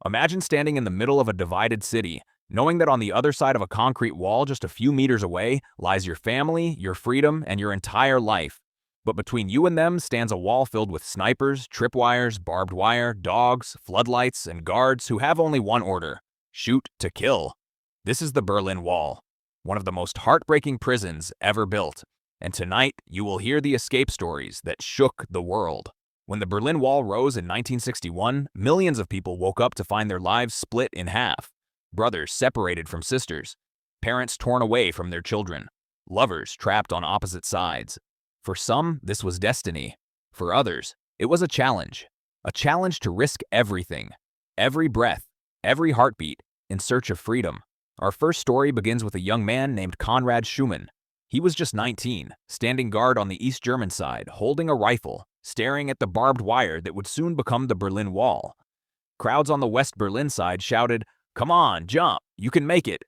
Imagine standing in the middle of a divided city, knowing that on the other side of a concrete wall just a few meters away lies your family, your freedom, and your entire life. But between you and them stands a wall filled with snipers, tripwires, barbed wire, dogs, floodlights, and guards who have only one order: shoot to kill. This is the Berlin Wall, one of the most heartbreaking prisons ever built. And tonight, you will hear the escape stories that shook the world. When the Berlin Wall rose in 1961, millions of people woke up to find their lives split in half. Brothers separated from sisters, parents torn away from their children, lovers trapped on opposite sides. For some, this was destiny. For others, it was a challenge to risk everything, every breath, every heartbeat, in search of freedom. Our first story begins with a young man named Konrad Schumann. He was just 19, standing guard on the East German side, holding a rifle, staring at the barbed wire that would soon become the Berlin Wall. Crowds on the West Berlin side shouted, "Come on, jump, you can make it."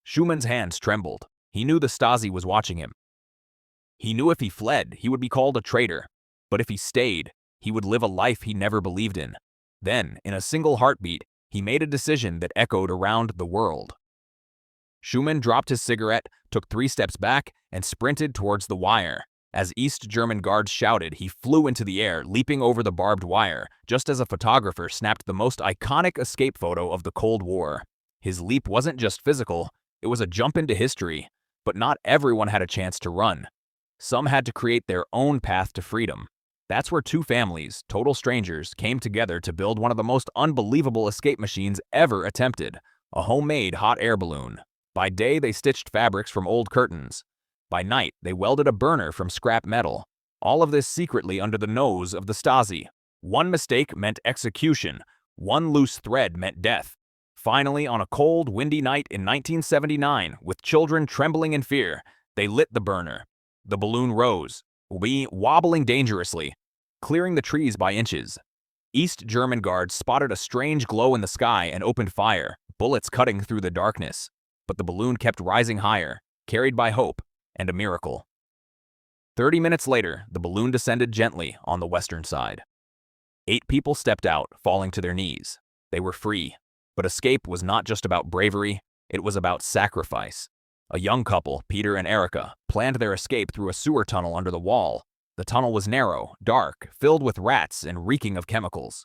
Schumann's hands trembled. He knew the Stasi was watching him. He knew if he fled, he would be called a traitor. But if he stayed, he would live a life he never believed in. Then, in a single heartbeat, he made a decision that echoed around the world. Schumann dropped his cigarette, took 3 steps back, and sprinted towards the wire. As East German guards shouted, he flew into the air, leaping over the barbed wire, just as a photographer snapped the most iconic escape photo of the Cold War. His leap wasn't just physical, it was a jump into history. But not everyone had a chance to run. Some had to create their own path to freedom. That's where 2 families, total strangers, came together to build one of the most unbelievable escape machines ever attempted, a homemade hot air balloon. By day, they stitched fabrics from old curtains. By night, they welded a burner from scrap metal. All of this secretly under the nose of the Stasi. One mistake meant execution. One loose thread meant death. Finally, on a cold, windy night in 1979, with children trembling in fear, they lit the burner. The balloon rose, wobbling dangerously, clearing the trees by inches. East German guards spotted a strange glow in the sky and opened fire, bullets cutting through the darkness. But the balloon kept rising higher, carried by hope and a miracle. 30 minutes later, the balloon descended gently on the western side. 8 people stepped out, falling to their knees. They were free. But escape was not just about bravery, it was about sacrifice. A young couple, Peter and Erica, planned their escape through a sewer tunnel under the wall. The tunnel was narrow, dark, filled with rats and reeking of chemicals.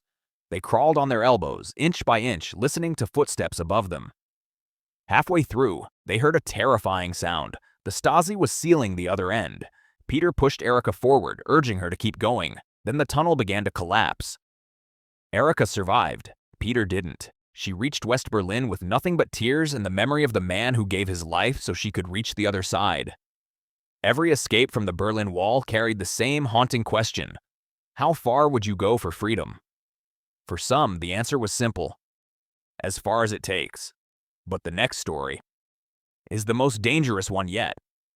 They crawled on their elbows, inch by inch, listening to footsteps above them. Halfway through, they heard a terrifying sound. The Stasi was sealing the other end. Peter pushed Erica forward, urging her to keep going. Then the tunnel began to collapse. Erica survived. Peter didn't. She reached West Berlin with nothing but tears and the memory of the man who gave his life so she could reach the other side. Every escape from the Berlin Wall carried the same haunting question: how far would you go for freedom? For some, the answer was simple: as far as it takes. But the next story is the most dangerous one yet,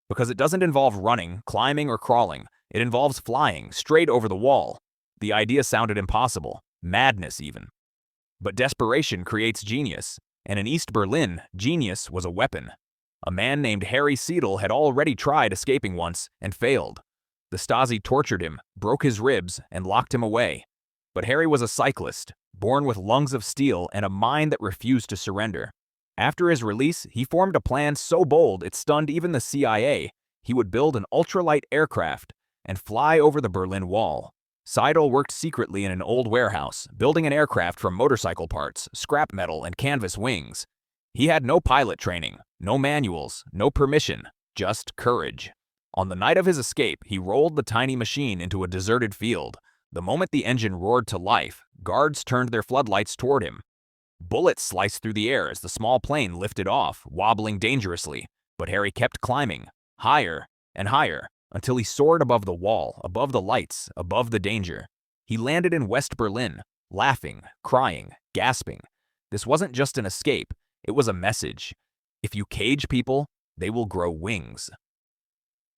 because it doesn't involve running, climbing, or crawling. It involves flying straight over the wall. The idea sounded impossible, madness even. But desperation creates genius, and in East Berlin, genius was a weapon. A man named Harry Seidel had already tried escaping once and failed. The Stasi tortured him, broke his ribs, and locked him away. But Harry was a cyclist, born with lungs of steel and a mind that refused to surrender. After his release, he formed a plan so bold it stunned even the CIA. He would build an ultralight aircraft and fly over the Berlin Wall. Seidel worked secretly in an old warehouse, building an aircraft from motorcycle parts, scrap metal, and canvas wings. He had no pilot training, no manuals, no permission, just courage. On the night of his escape, he rolled the tiny machine into a deserted field. The moment the engine roared to life, guards turned their floodlights toward him. Bullets sliced through the air as the small plane lifted off, wobbling dangerously. But Harry kept climbing, higher and higher, until he soared above the wall, above the lights, above the danger. He landed in West Berlin, laughing, crying, gasping. This wasn't just an escape, it was a message. If you cage people, they will grow wings.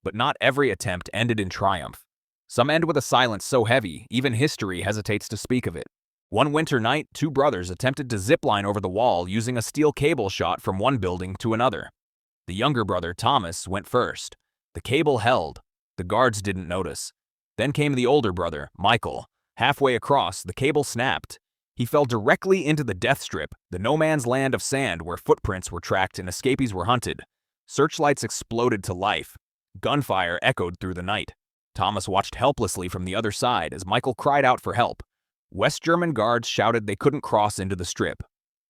But not every attempt ended in triumph. Some end with a silence so heavy, even history hesitates to speak of it. One winter night, 2 brothers attempted to zipline over the wall using a steel cable shot from one building to another. The younger brother, Thomas, went first. The cable held. The guards didn't notice. Then came the older brother, Michael. Halfway across, the cable snapped. He fell directly into the death strip, the no-man's land of sand where footprints were tracked and escapees were hunted. Searchlights exploded to life. Gunfire echoed through the night. Thomas watched helplessly from the other side as Michael cried out for help. West German guards shouted they couldn't cross into the strip.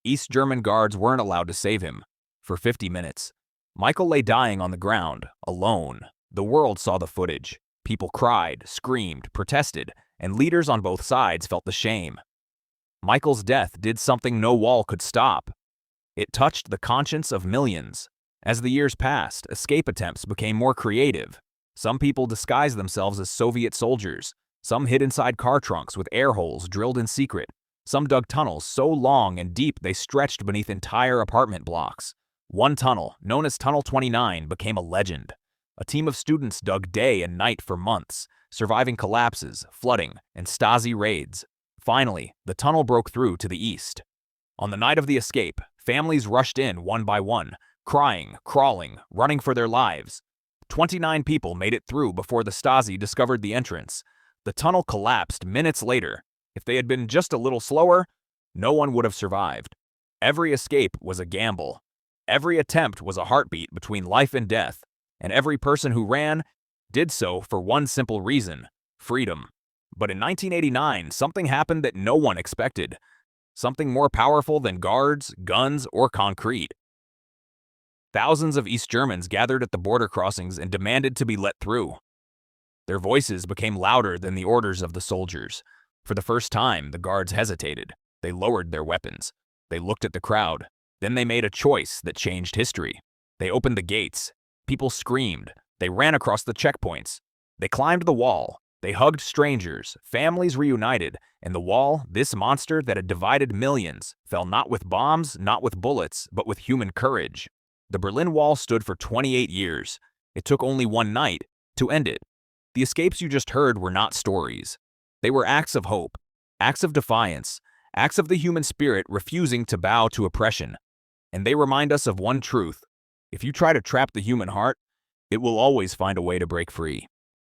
East German guards weren't allowed to save him. For 50 minutes, Michael lay dying on the ground, alone. The world saw the footage. People cried, screamed, protested, and leaders on both sides felt the shame. Michael's death did something no wall could stop. It touched the conscience of millions. As the years passed, escape attempts became more creative. Some people disguised themselves as Soviet soldiers. Some hid inside car trunks with air holes drilled in secret. Some dug tunnels so long and deep they stretched beneath entire apartment blocks. One tunnel, known as Tunnel 29, became a legend. A team of students dug day and night for months, surviving collapses, flooding, and Stasi raids. Finally, the tunnel broke through to the east. On the night of the escape, families rushed in one by one, crying, crawling, running for their lives. 29 people made it through before the Stasi discovered the entrance. The tunnel collapsed minutes later. If they had been just a little slower, no one would have survived. Every escape was a gamble. Every attempt was a heartbeat between life and death. And every person who ran did so for one simple reason: freedom. But in 1989, something happened that no one expected. Something more powerful than guards, guns, or concrete. Thousands of East Germans gathered at the border crossings and demanded to be let through. Their voices became louder than the orders of the soldiers. For the first time, the guards hesitated. They lowered their weapons. They looked at the crowd. Then they made a choice that changed history. They opened the gates. People screamed. They ran across the checkpoints. They climbed the wall. They hugged strangers. Families reunited. And the wall, this monster that had divided millions, fell not with bombs, not with bullets, but with human courage. The Berlin Wall stood for 28 years. It took only one night to end it. The escapes you just heard were not stories. They were acts of hope, acts of defiance, acts of the human spirit refusing to bow to oppression. And they remind us of one truth: if you try to trap the human heart, it will always find a way to break free.